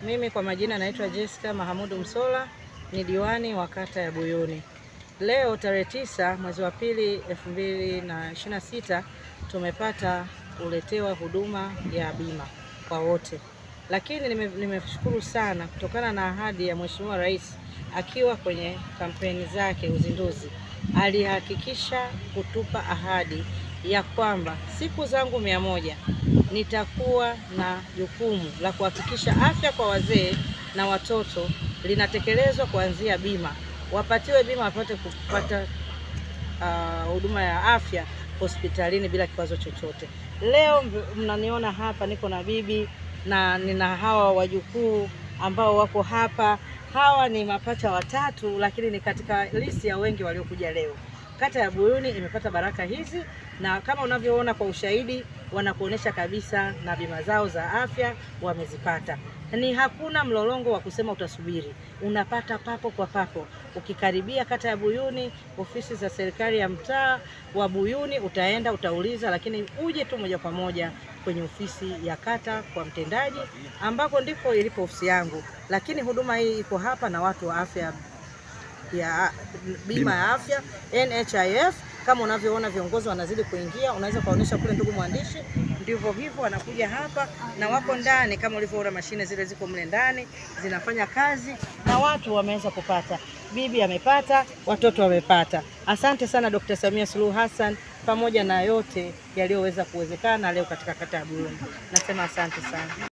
Mimi kwa majina naitwa Jessica Mahamudu Msola, ni diwani wa kata ya Buyuni. Leo tarehe 9 mwezi wa pili 2026 tumepata kuletewa huduma ya bima kwa wote. Lakini nimeshukuru sana kutokana na ahadi ya Mheshimiwa Rais akiwa kwenye kampeni zake uzinduzi. Alihakikisha kutupa ahadi ya kwamba siku zangu 100 nitakuwa na jukumu la kuhakikisha afya kwa wazee na watoto linatekelezwa kuanzia bima. Wapatiwe bima wapate kupata huduma ya afya hospitalini bila kikwazo chochote. Leo mnaniona hapa niko na bibi na nina hawa wajukuu ambao wako hapa. Hawa ni mapacha watatu, lakini ni katika listi ya wengi waliokuja leo. Kata ya Buyuni imepata baraka hizi, na kama unavyoona kwa ushahidi wanakuonesha kabisa na bima zao za afya wamezipata. Ni hakuna mlolongo wa kusema utasubiri, unapata papo kwa papo. Ukikaribia kata ya Buyuni, ofisi za serikali ya mtaa wa Buyuni utaenda utauliza, lakini uje tu moja kwa moja kwenye ofisi ya kata kwa mtendaji ambako ndiko ilipo ofisi yangu. Lakini huduma hii iko hapa na watu wa afya ya bima ya afya NHIF. Kama unavyoona viongozi wanazidi kuingia, unaweza kuonesha kule, ndugu mwandishi, ndivyo hivyo wanakuja hapa na wako ndani. Kama ulivyoona mashine zile ziko mle ndani zinafanya kazi na watu wameweza kupata. Bibi amepata, watoto wamepata. Asante sana Dr. Samia Suluhu Hassan pamoja na yote yaliyoweza kuwezekana leo katika kata ya Buyuni. Nasema asante sana.